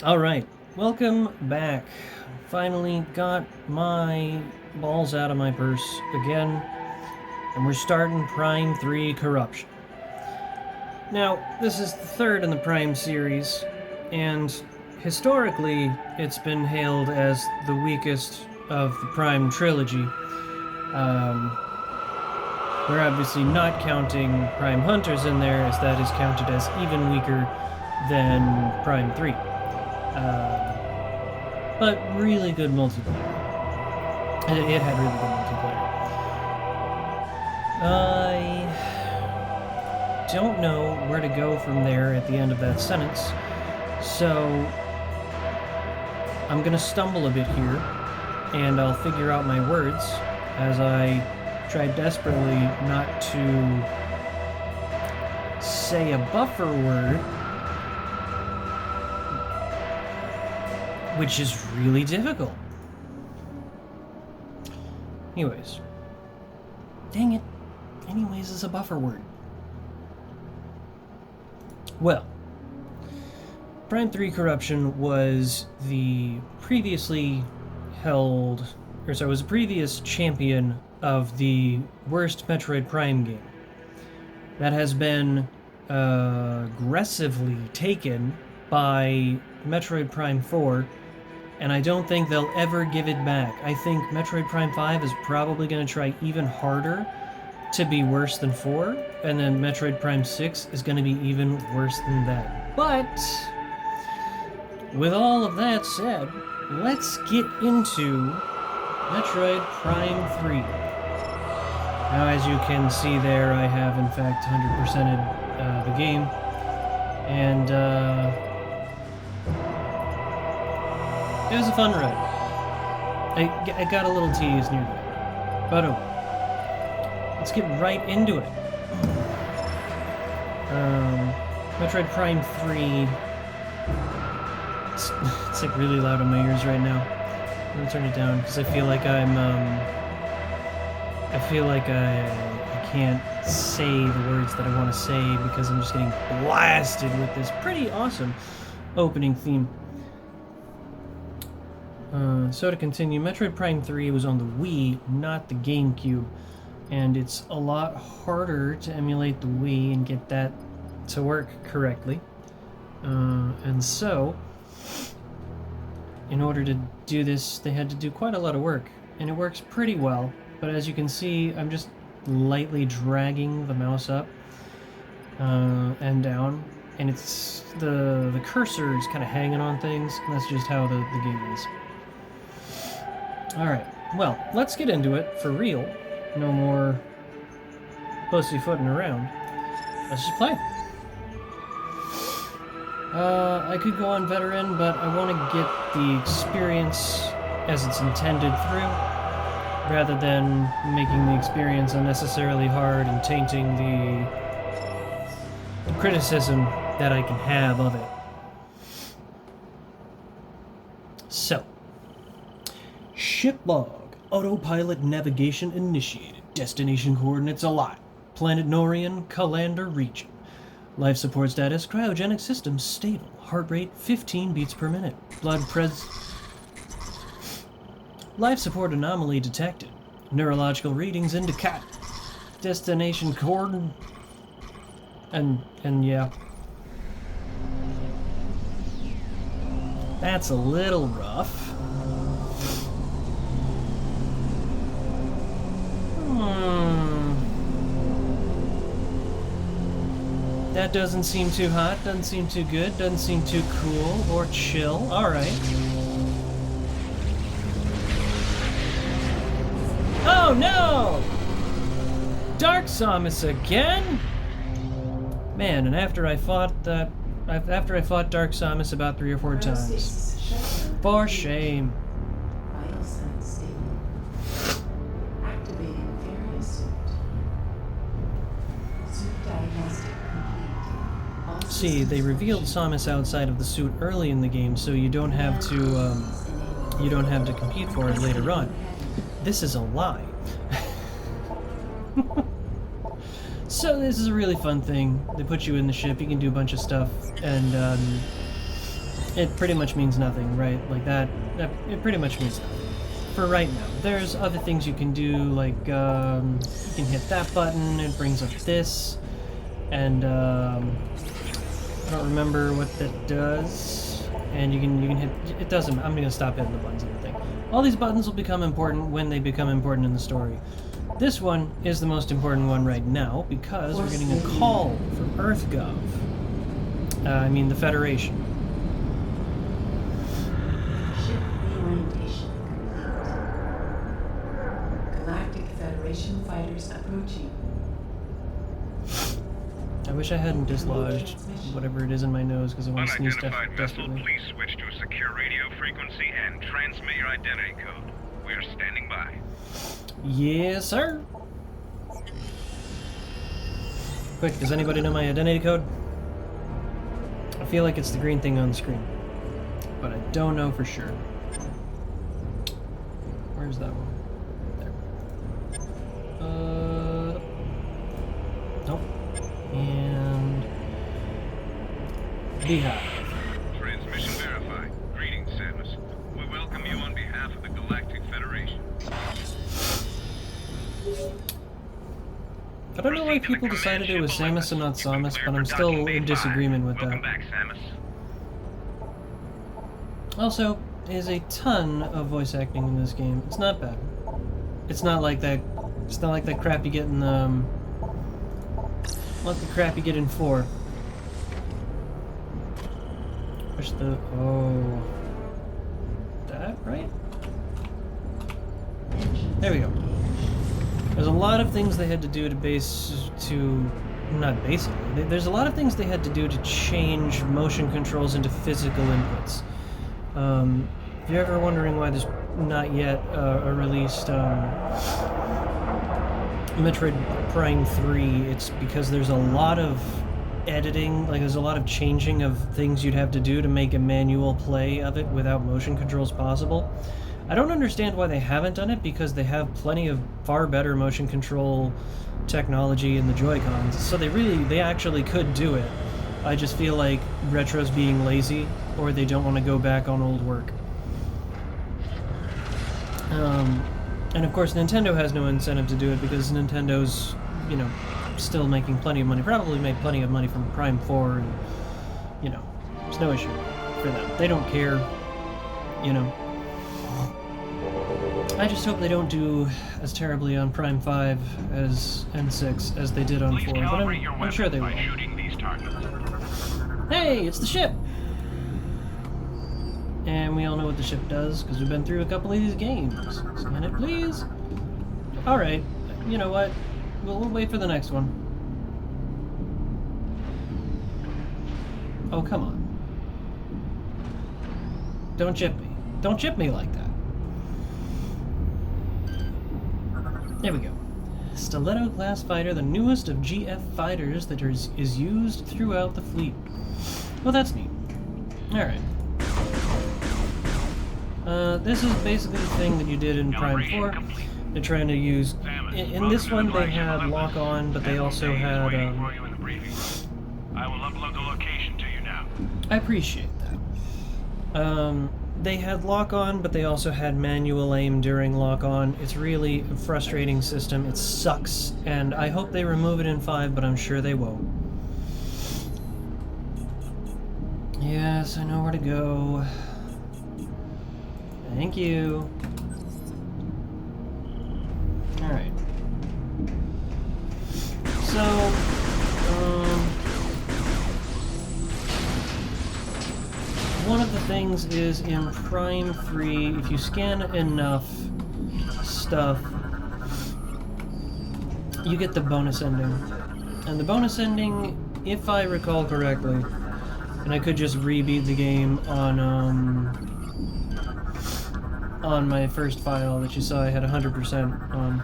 Alright, welcome back. Finally got my balls out of my purse again, and we're starting Prime 3 Corruption. Now, this is the third in the Prime series, and historically, it's been hailed as the weakest of the Prime trilogy. We're obviously not counting Prime Hunters in there, as that is counted as even weaker than Prime 3. But really good multiplayer. It had really good multiplayer. I don't know where to go from there at the end of that sentence, so I'm gonna stumble a bit here, and I'll figure out my words as I try desperately not to say a buffer word, which is really difficult. Anyways. Dang it. Anyways is a buffer word. Well, Prime 3 Corruption was the previously was a previous champion of the worst Metroid Prime game. That has been aggressively taken by Metroid Prime 4, and I don't think they'll ever give it back. I think Metroid Prime 5 is probably going to try even harder to be worse than 4, and then Metroid Prime 6 is going to be even worse than that. But, with all of that said, let's get into Metroid Prime 3. Now, as you can see there, I have in fact 100%ed the game, and it was a fun ride. I got a little teased near that. But let's get right into it. Metroid Prime 3. It's like really loud in my ears right now. I'm gonna turn it down because I feel like I can't say the words that I want to say because I'm just getting blasted with this pretty awesome opening theme. So to continue, Metroid Prime 3 was on the Wii, not the GameCube, and it's a lot harder to emulate the Wii and get that to work correctly. And so, in order to do this, they had to do quite a lot of work, and it works pretty well, but as you can see, I'm just lightly dragging the mouse up and down, and it's the cursor is kind of hanging on things, and that's just how the game is. Alright, well, let's get into it for real. No more pussyfooting around. Let's just play. I could go on veteran, but I want to get the experience as it's intended through, rather than making the experience unnecessarily hard and tainting the criticism that I can have of it. So, ship log, autopilot navigation initiated, destination coordinates allotted, planet Norian, Kalander region. Life support status, cryogenic system stable, heart rate 15 beats per minute, life support anomaly detected, neurological readings indicate, destination coordinate, and yeah. That's a little rough. That doesn't seem too hot, doesn't seem too good, doesn't seem too cool or chill. Alright. Oh no! Dark Samus again? Man, and after I fought Dark Samus about 3 or 4 times. For shame. See, they revealed Samus outside of the suit early in the game, so you don't have to compete for it later on. This is a lie. So this is a really fun thing. They put you in the ship, you can do a bunch of stuff, and it pretty much means nothing, right? Like that it pretty much means nothing. For right now. There's other things you can do, like, you can hit that button, it brings up this, and, I don't remember what that does, and you can hit, it doesn't, I'm gonna stop hitting the buttons and everything. All these buttons will become important when they become important in the story. This one is the most important one right now, because we're getting a call from EarthGov. I mean, the Federation. Fighters approaching. I wish I hadn't dislodged whatever it is in my nose because I want to sneeze desperately. Please switch to a secure radio frequency and transmit your identity code. We are standing by. Yes, sir. Quick, does anybody know my identity code? I feel like it's the green thing on the screen, but I don't know for sure. Where's that one? Nope. And Beehive. Transmission verified. Greetings, Samus. We welcome you on behalf of the Galactic Federation. I don't know why people decided it was Samus and not Samus, but I'm still in disagreement with that. Welcome back, Samus. Also, there's a ton of voice acting in this game. It's not bad. It's not like that. It's not like that crap you get in like the crap you get in 4. Push the that right? There we go. There's a lot of things they had to do there's a lot of things they had to do to change motion controls into physical inputs. If you're ever wondering why there's not yet a released Metroid Prime 3, it's because there's a lot of editing, like there's a lot of changing of things you'd have to do to make a manual play of it without motion controls possible. I don't understand why they haven't done it, because they have plenty of far better motion control technology in the Joy-Cons, so they actually could do it. I just feel like Retro's being lazy, or they don't want to go back on old work. And of course Nintendo has no incentive to do it, because Nintendo's, you know, still making plenty of money, probably made plenty of money from Prime 4, and, you know, there's no issue for them. They don't care, you know. I just hope they don't do as terribly on Prime 5 and 6 as they did on 4, but I'm sure they will. Hey, it's the ship! And we all know what the ship does, because we've been through a couple of these games. Scan it, please. Alright, you know what? We'll wait for the next one. Oh, come on. Don't chip me. Don't chip me like that. There we go. Stiletto class fighter, the newest of GF fighters that is used throughout the fleet. Well, that's neat. Alright. This is basically the thing that you did in Prime 4. They're trying to use... In this one, they had lock-on, but they also had... I will upload the location to you now. I appreciate that. They had lock-on, but they also had manual aim during lock-on. It's really a frustrating system. It sucks, and I hope they remove it in 5, but I'm sure they won't. Yes, I know where to go. Thank you. Alright. So, one of the things is in Prime 3, if you scan enough stuff, you get the bonus ending. And the bonus ending, if I recall correctly, and I could just rebeat the game on my first file that you saw I had 100% on.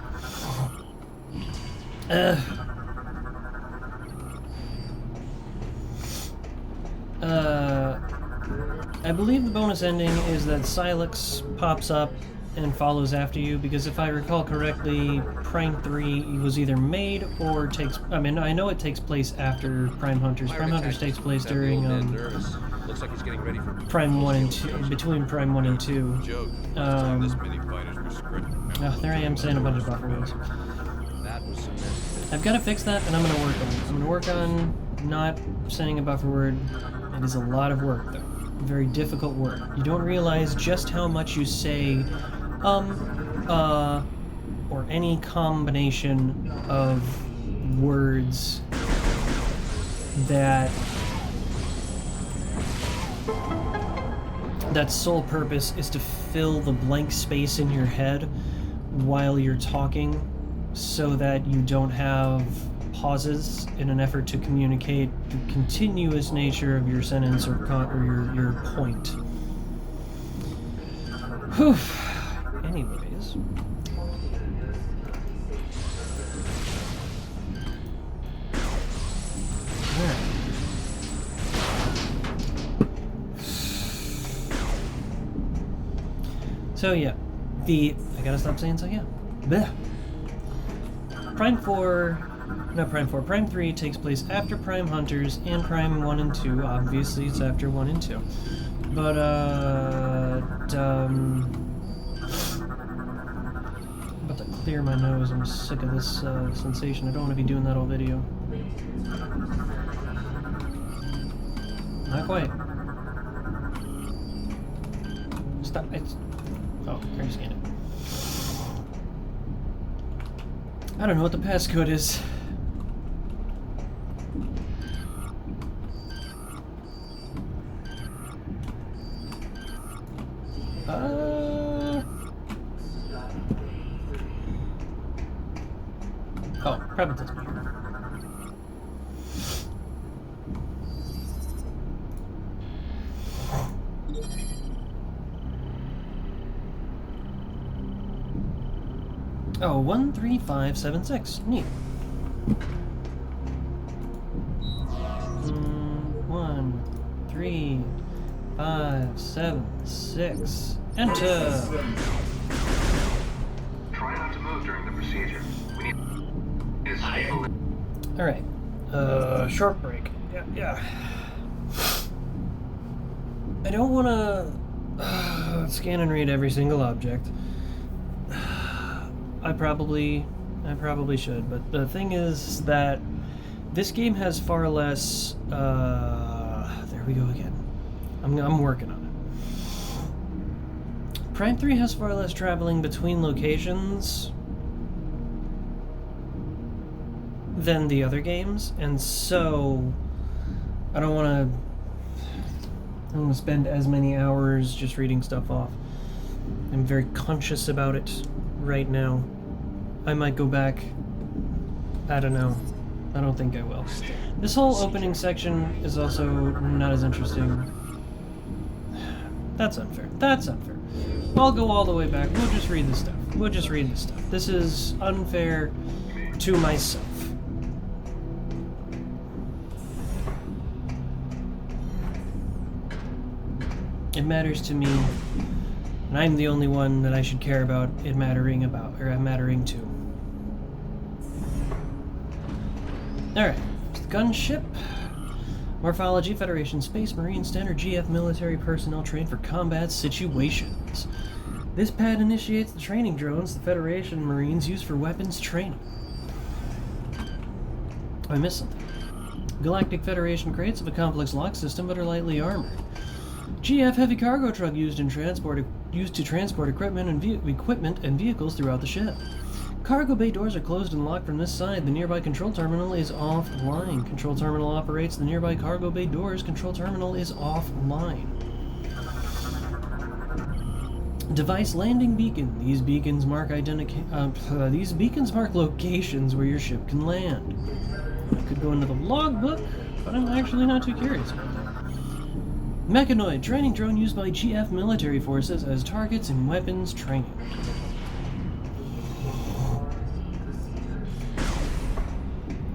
I believe the bonus ending is that Silex pops up and follows after you, because if I recall correctly, Prime 3 was either made or takes... I mean, I know it takes place after Prime Hunters. Prime Hunters takes place during, Looks like he's getting ready for Prime 1 and 2, between Prime 1 and 2. joke. Last time this many fighters were scripted. Oh, there I am saying a bunch of buffer words. That was some I've got to fix that, and I'm going to work on it. I'm going to work on not saying a buffer word. It is a lot of work, though. Very difficult work. You don't realize just how much you say, or any combination of words that sole purpose is to fill the blank space in your head while you're talking, so that you don't have pauses in an effort to communicate the continuous nature of your sentence or your point. Whew. Anyways. Alright. So yeah, I gotta stop saying so yeah. Blech. Prime 3 takes place after Prime Hunters and Prime 1 and 2. Obviously, it's after 1 and 2. But, I'm about to clear my nose. I'm sick of this sensation. I don't want to be doing that all video. Not quite. Stop. It's... Oh, I already scanned it. I don't know what the passcode is. Oh, probably doesn't matter. Oh, 13576. Neat. 1, 3, 5, 7, 6. Enter. Try not to move during the procedure. We need to stable. All right. Short break. Yeah. I don't want to scan and read every single object. I probably should, but the thing is that this game has far less. There we go again. I'm working on it. Prime 3 has far less traveling between locations than the other games, and so I don't want to spend as many hours just reading stuff off. I'm very conscious about it right now. I might go back. I don't know. I don't think I will. This whole opening section is also not as interesting. That's unfair. I'll go all the way back. We'll just read this stuff. This is unfair to myself. It matters to me, and I'm the only one that I should care about it mattering to. Alright, gunship. Morphology, Federation Space Marine, standard GF military personnel trained for combat situations. This pad initiates the training drones the Federation Marines use for weapons training. I missed something. Galactic Federation crates have a complex lock system but are lightly armored. GF heavy cargo truck used to transport equipment and vehicles throughout the ship. Cargo bay doors are closed and locked from this side. The nearby control terminal is offline. Control terminal operates the nearby cargo bay doors. Control terminal is offline. Device landing beacon. These beacons mark locations where your ship can land. I could go into the logbook, but I'm actually not too curious about that. Mechanoid, training drone used by GF military forces as targets in weapons training.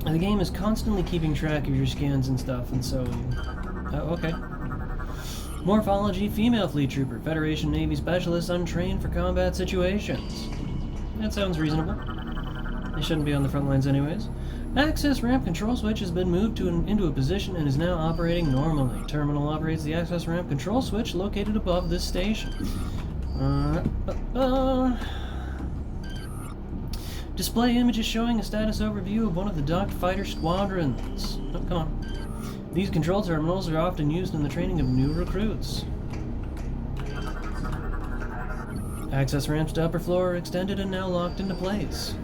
The game is constantly keeping track of your scans and stuff, and so... okay. Morphology, female fleet trooper, Federation Navy specialist untrained for combat situations. That sounds reasonable. They shouldn't be on the front lines anyways. Access ramp control switch has been moved into a position and is now operating normally. Terminal operates the access ramp control switch located above this station. Display images showing a status overview of one of the docked fighter squadrons. Oh, come on. These control terminals are often used in the training of new recruits. Access ramps to upper floor are extended and now locked into place.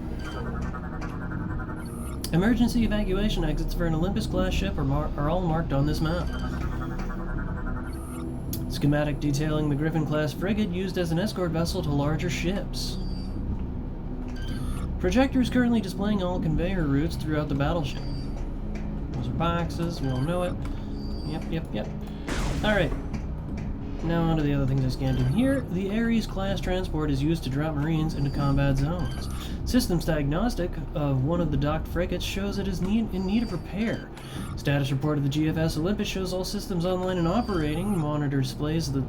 Emergency evacuation exits for an Olympus-class ship are all marked on this map. Schematic detailing the Griffin-class frigate used as an escort vessel to larger ships. Projectors currently displaying all conveyor routes throughout the battleship. Those are boxes, we all know it. Yep. Alright. Now on to the other things I scanned in here. The Ares-class transport is used to drop Marines into combat zones. Systems diagnostic of one of the docked frigates shows it is in need of repair. Status report of the GFS Olympus shows all systems online and operating. Monitor displays the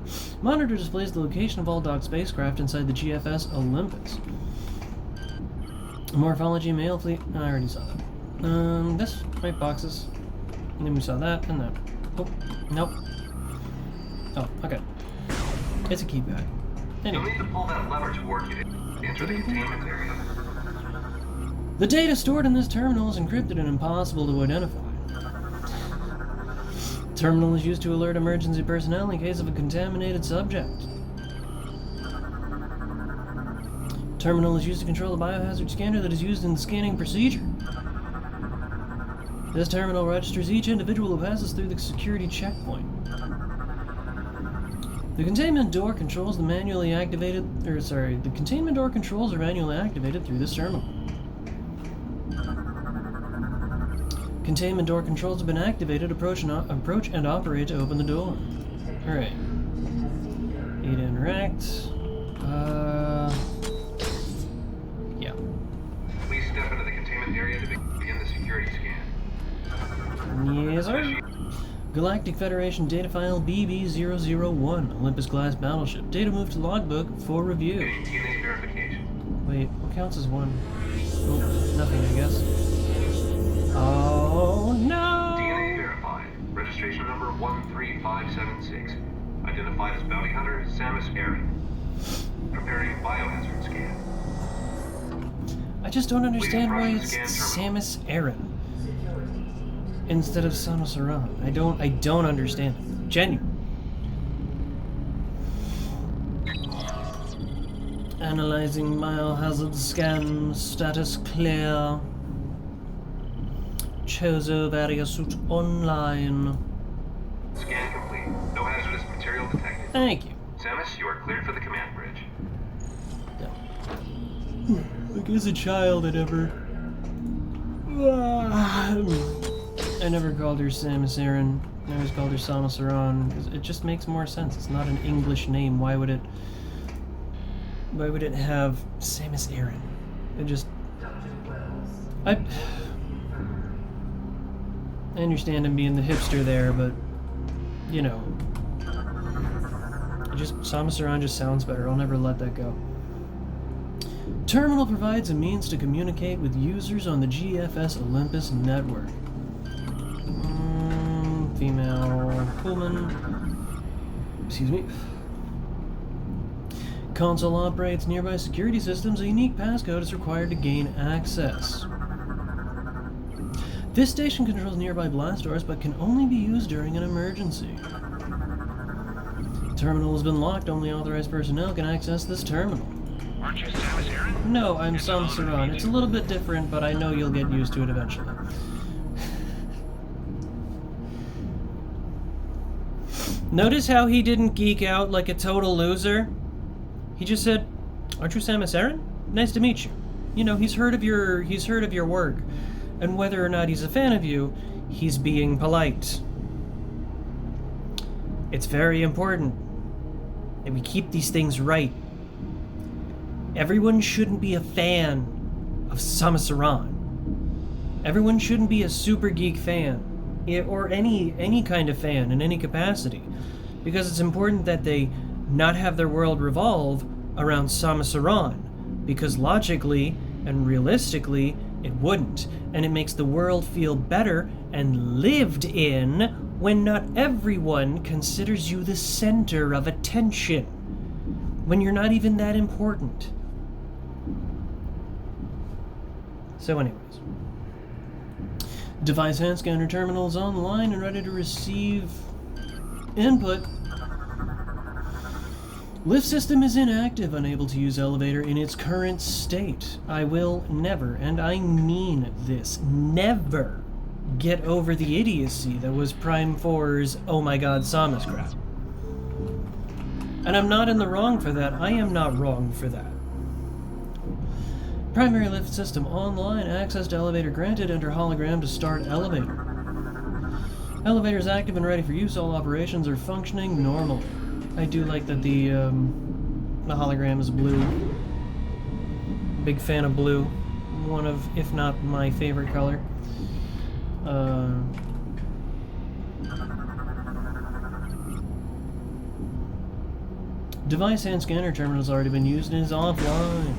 location of all docked spacecraft inside the GFS Olympus. Morphology male fleet. I already saw that. This right boxes. And then we saw that and that. Oh, nope. Oh, okay. It's a keypad. You'll Anyway. need to pull that lever to work it. Enter the containment area. The data stored in this terminal is encrypted and impossible to identify. Terminal is used to alert emergency personnel in case of a contaminated subject. Terminal is used to control the biohazard scanner that is used in the scanning procedure. This terminal registers each individual who passes through the security checkpoint. The containment door controls the containment door controls are manually activated through this terminal. Containment door controls have been activated. Approach and operate to open the door. Alright. E to interact. Yeah. Please step into the containment area to begin the security scan. Yes, sir. Galactic Federation data file BB-001, Olympus-class battleship. Data moved to logbook for review. Getting DNA verification. Wait, what counts as one? Oh, nothing, I guess. Oh, no! DNA verified. Registration number 13576. Identified as bounty hunter Samus Aran. Preparing biohazard scan. I just don't understand why it's Samus Aran instead of Samus Aran. I don't understand it. Genuine. Analyzing biohazard scan, status clear. Chozo Variosuit online. Scan complete. No hazardous material detected. Thank you. Samus, you are cleared for the command bridge. Like as a child, I never called her Samus Aran. I always called her Samus Aran because it just makes more sense. It's not an English name. Why would it have Samus Aran? It just I understand him being the hipster there, but you know, Samus Aran just sounds better. I'll never let that go. Terminal provides a means to communicate with users on the GFS Olympus network. Female Pullman. Excuse me. Console operates nearby security systems. A unique passcode is required to gain access. This station controls nearby blast doors, but can only be used during an emergency. Terminal has been locked. Only authorized personnel can access this terminal. Aren't you Samus Aran? No, I'm Samus Aran. It's a little bit different, but I know you'll get used to it eventually. Notice how he didn't geek out like a total loser? He just said, "Aren't you Samus Aran? Nice to meet you." You know, he's heard of your work, and whether or not he's a fan of you, he's being polite. It's very important that we keep these things right. Everyone shouldn't be a fan of Samus Aran. Everyone shouldn't be a super geek fan, or any kind of fan in any capacity, because it's important that they not have their world revolve around Samus Aran, because logically and realistically, It wouldn't, and it makes the world feel better and lived in when not everyone considers you the center of attention, when you're not even that important. So anyways, device hand scanner terminal is online and ready to receive input. Lift system is inactive, unable to use elevator in its current state. I will never, and I mean this, never get over the idiocy that was Prime 4's oh my god Samus crap. And I'm not in the wrong for that. I am not wrong for that. Primary lift system online, access to elevator granted, enter hologram to start elevator. Elevator is active and ready for use, all operations are functioning normally. I do like that the hologram is blue. Big fan of blue. One of, if not my favorite color. Device hand scanner terminal has already been used and is offline.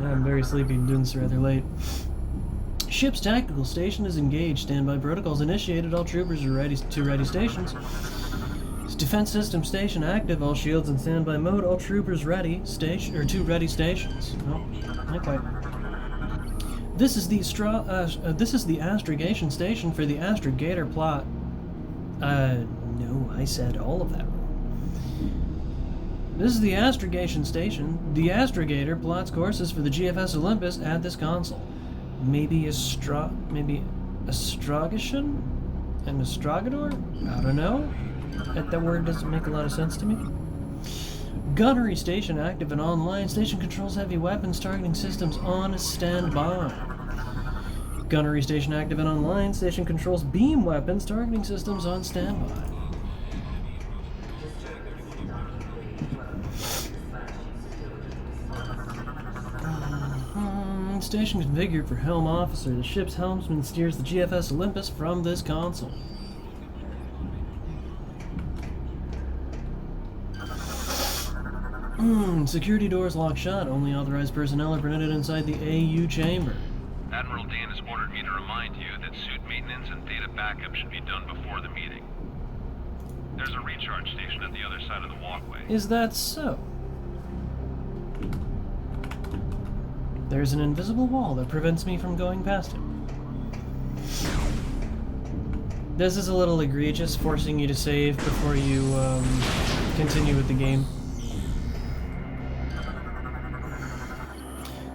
I'm very sleepy and doing this rather late. Ship's tactical station is engaged. Standby protocols initiated. All troopers are ready to ready stations. Defense system station active. All shields in standby mode. All troopers ready. Station or to ready stations. Oh, not quite. This is the astrogation station for the Astrogator plot. No, I said all of that wrong. This is the astrogation station. The Astrogator plots courses for the GFS Olympus at this console. Maybe astrogation? And astragador? I don't know. That word doesn't make a lot of sense to me. Gunnery station active and online. Station controls heavy weapons targeting systems on standby. Gunnery station active and online. Station controls beam weapons targeting systems on standby. Station configured for Helm Officer. The ship's helmsman steers the GFS Olympus from this console. Security doors locked shut. Only authorized personnel are permitted inside the AU chamber. Admiral Dane has ordered me to remind you that suit maintenance and data backup should be done before the meeting. There's a recharge station at the other side of the walkway. Is that so? There's an invisible wall that prevents me from going past him. This is a little egregious, forcing you to save before you continue with the game.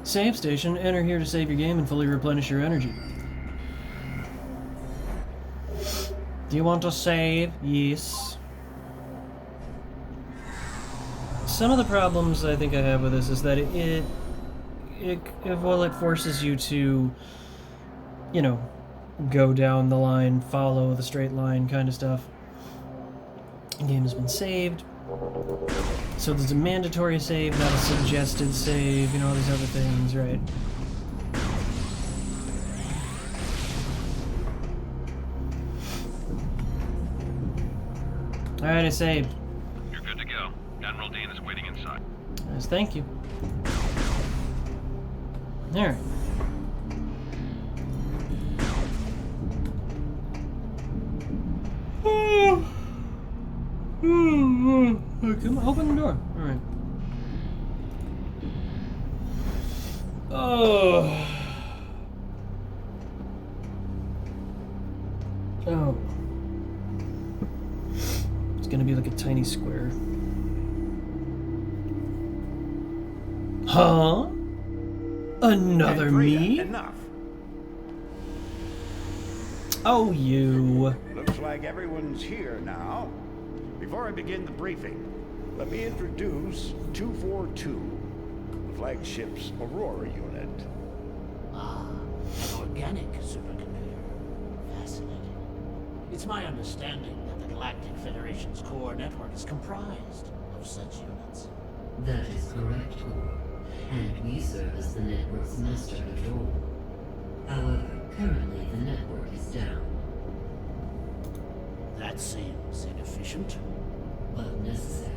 Save station. Enter here to save your game and fully replenish your energy. Do you want to save? Yes. Some of the problems I think I have with this is that it forces you to, you know, go down the line, follow the straight line kind of stuff. The game has been saved. So there's a mandatory save, not a suggested save, you know, all these other things, right? Alright, I saved. You're good to go. Admiral Dane is waiting inside. Yes, thank you. Alright. Come on, open the door. Alright. Oh. Oh. It's gonna be like a tiny square. Huh? Another me? Enough. Oh, you. Looks like everyone's here now. Before I begin the briefing, let me introduce 242, the flagship's Aurora unit. Ah, an organic supercomputer. Fascinating. It's my understanding that the Galactic Federation's core network is comprised of such units. That is correct, Lord. And we serve as the network's master control. However, Currently, the network is down, That seems inefficient. but necessary.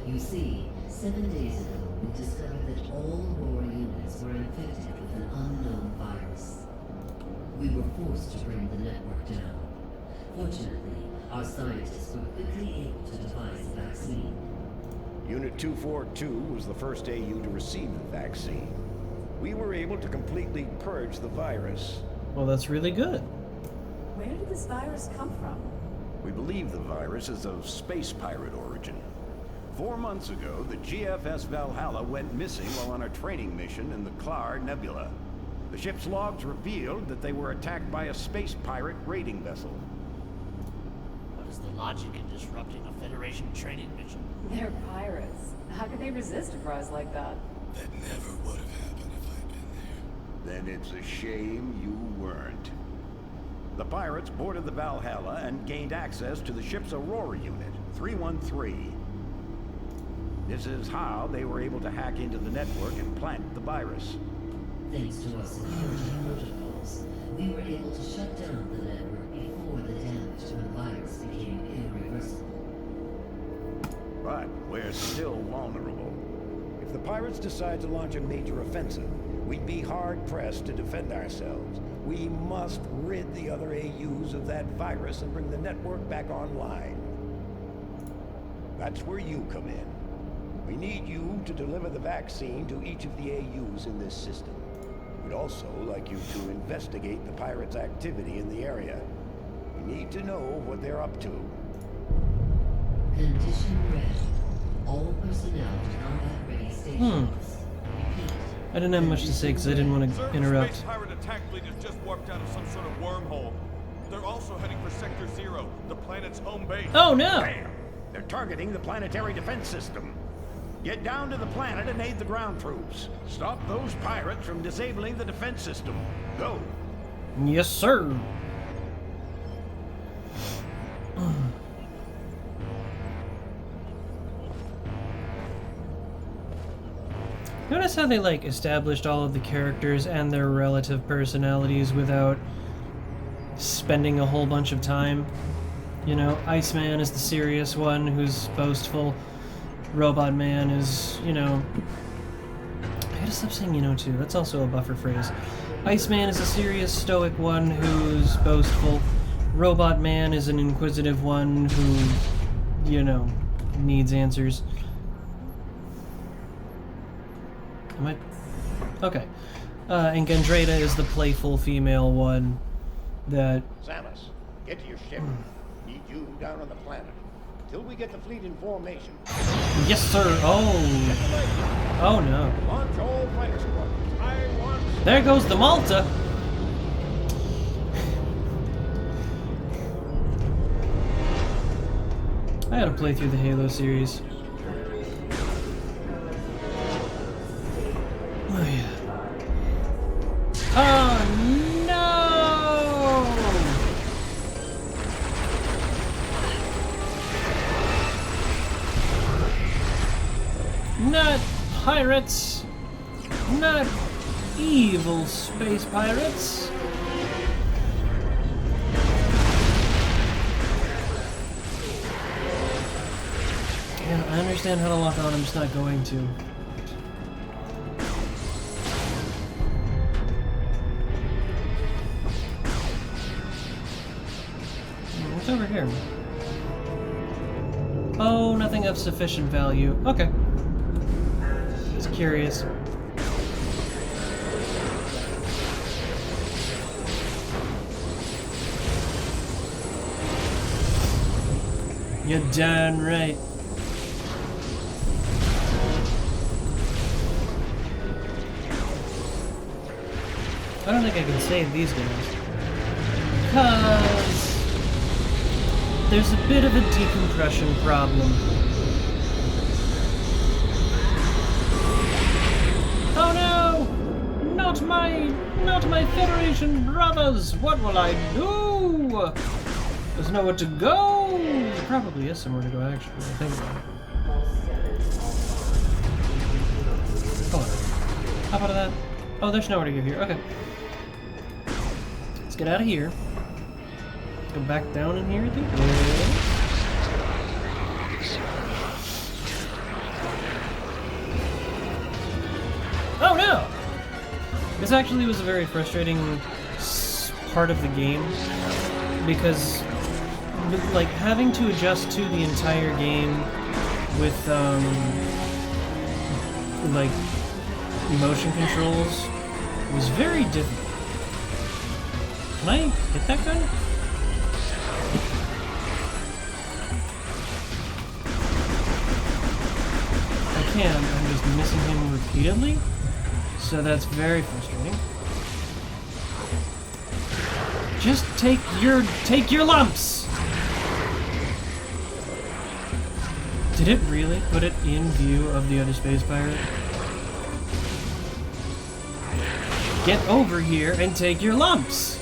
You see, 7 days ago, we discovered that all Aurora units were infected with an unknown virus. We were forced to bring the network down. Fortunately, our scientists were quickly able to devise a vaccine. Unit 242 was the first AU to receive the vaccine. We were able to completely purge the virus. Well, that's really good. Where did this virus come from? We believe the virus is of space pirate origin. 4 months ago, the GFS Valhalla went missing while on a training mission in the Klar Nebula. The ship's logs revealed that they were attacked by a space pirate raiding vessel. What is the logic in disrupting a Federation training mission? They're pirates. How could they resist a prize like that? That never would have happened if I'd been there. Then it's a shame you weren't. The pirates boarded the Valhalla and gained access to the ship's Aurora unit, 313. This is how they were able to hack into the network and plant the virus. Thanks to our security protocols, we were able to shut down the network before the damage to the virus became irreversible. But we're still vulnerable. If the pirates decide to launch a major offensive, we'd be hard-pressed to defend ourselves. We must rid the other AUs of that virus and bring the network back online. That's where you come in. We need you to deliver the vaccine to each of the AUs in this system. We'd also like you to investigate the pirates' activity in the area. We need to know what they're up to. Condition ready. All personnel to combat-ready stations. Repeat. I didn't have much to say because I didn't want to Sir, the interrupt. space pirate attack fleet has just warped out of some sort of wormhole. They're also heading for Sector 0, the planet's home base. Oh no! Bam! They're targeting the planetary defense system. Get down to the planet and aid the ground troops. Stop those pirates from disabling the defense system. Go! Yes, sir. Notice how they like established all of the characters and their relative personalities without spending a whole bunch of time. You know, Iceman is the serious one who's boastful. Robot Man is, you know... I gotta stop saying you know too, that's also a buffer phrase. Iceman is a serious stoic one who's boastful. Robot Man is an inquisitive one who, you know, needs answers. Am I... Okay. And Gandreda is the playful female one that... Samus, get to your ship. Need you down on the planet. Till we get the fleet in formation. Yes, sir! Oh! Oh, no. Launch all fighter squadrons. I want... There goes the Malta! I gotta play through the Halo series. Oh, yeah. Oh, no! Not pirates! Not evil space pirates! Yeah, I understand how to lock on, I'm just not going to. What's over here? Oh, nothing of sufficient value. Okay. Just curious. You're darn right. I don't think I can save these guys. Because there's a bit of a decompression problem. Oh no! Not my Federation brothers! What will I do? There's nowhere to go! There probably is somewhere to go, actually, when I think about it. Hold on. How about that? Oh, there's nowhere to go here. Okay. Let's get out of here. Go back down in here, I think. Oh no! This actually was a very frustrating part of the game because, like, having to adjust to the entire game with, like, motion controls was very difficult. Can I hit that guy? I can, I'm just missing him repeatedly, so that's very frustrating. Just take your lumps! Did it really put it in view of the other space pirate? Get over here and take your lumps!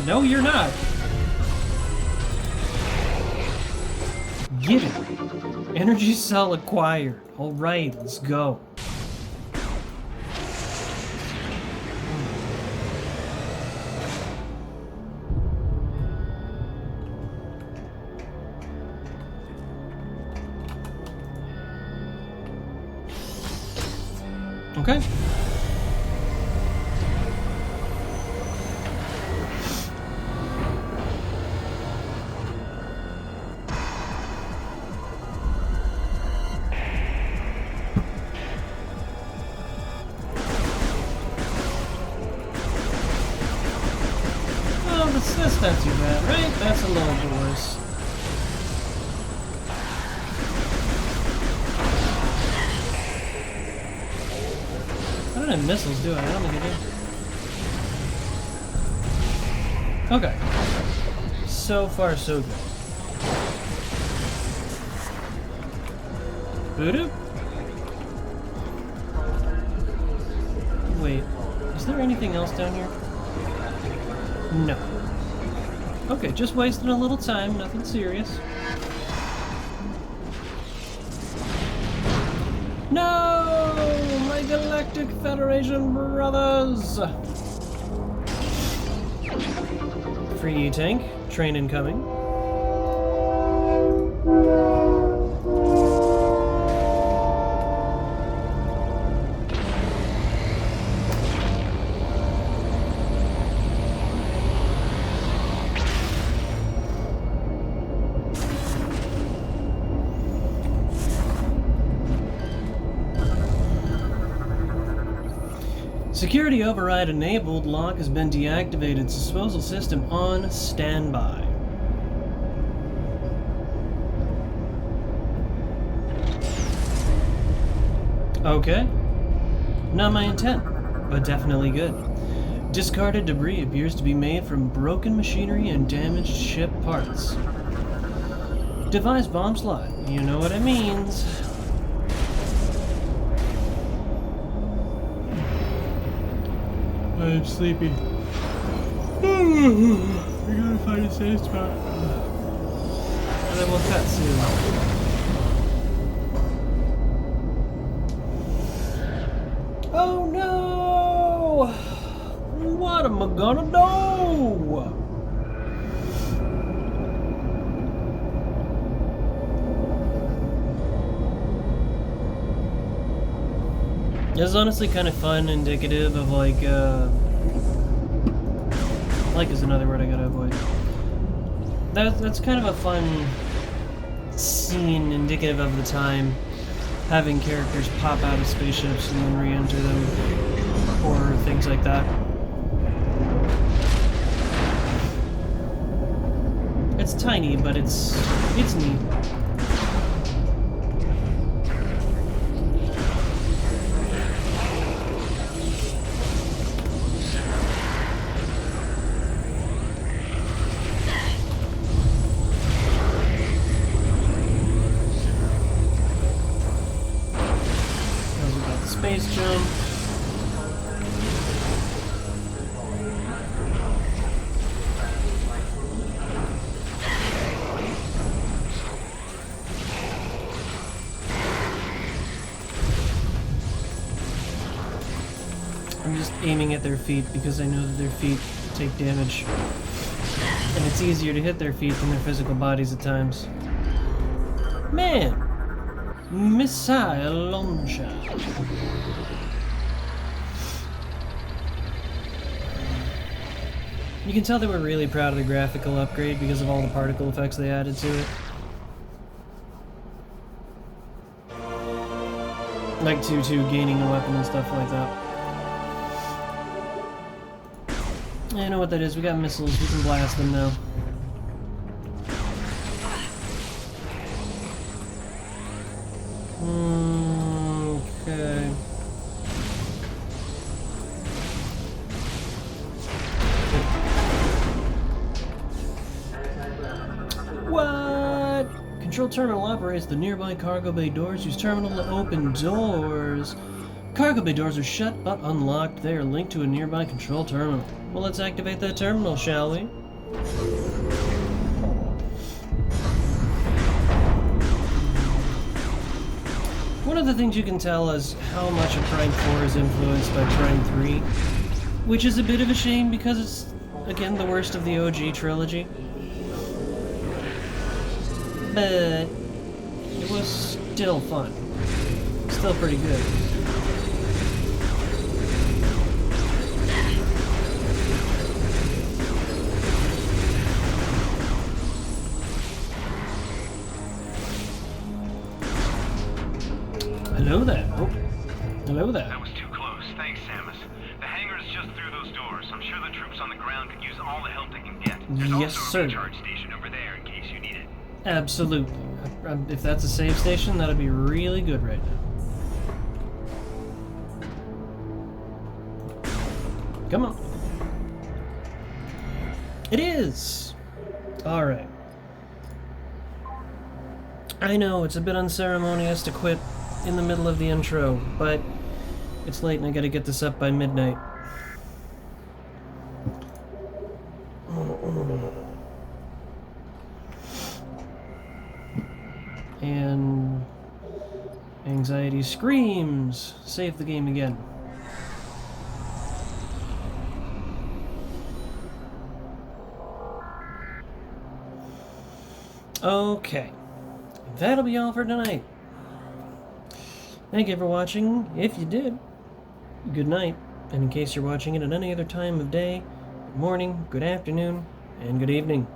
No you're not. Get it. Energy cell acquired. Alright, let's go. Okay. Oh, that's not too bad, right? That's a little bit worse. I don't have missiles, do I? I don't think I do. Okay. So far, so good. Voodoo? Wait, is there anything else down here? No. Okay, just wasting a little time, nothing serious. No! My Galactic Federation brothers! Free E-Tank, train incoming. Security override enabled. Lock has been deactivated. Disposal system on standby. Okay. Not my intent, but definitely good. Discarded debris appears to be made from broken machinery and damaged ship parts. Device bomb slot. You know what it means. I'm sleepy. We're gonna find a safe spot. And then we'll cut soon. Oh no! What am I gonna do? It's honestly kind of fun, indicative of like is another word I gotta avoid. That's kind of a fun scene, indicative of the time, having characters pop out of spaceships and then re-enter them, or things like that. It's tiny, but it's neat. Space jump. I'm just aiming at their feet because I know that their feet take damage. And it's easier to hit their feet than their physical bodies at times. Man! Missile launcher. You can tell they were really proud of the graphical upgrade because of all the particle effects they added to it. Like to gaining a weapon and stuff like that. I know what that is. We got missiles. We can blast them now. Okay. What? Control terminal operates the nearby cargo bay doors. Use terminal to open doors. Cargo bay doors are shut but unlocked. They are linked to a nearby control terminal. Well, let's activate that terminal, shall we? One of the things you can tell is how much of Prime 4 is influenced by Prime 3, which is a bit of a shame because it's, again, the worst of the OG trilogy. But it was still fun. Still pretty good. Hello there. Oh, hello there. That was too close. Thanks, Samus. The hangar is just through those doors. I'm sure the troops on the ground could use all the help they can get. There's Yes, also sir. a recharge station over there in case you need it. Absolutely. If that's a save station, that'd be really good right now. Come on. It is! Alright. I know, it's a bit unceremonious to quit in the middle of the intro, but it's late and I gotta get this up by midnight. And anxiety screams. Save the game again. Okay. That'll be all for tonight. Thank you for watching. If you did, good night. And in case you're watching it at any other time of day, good morning, good afternoon, and good evening.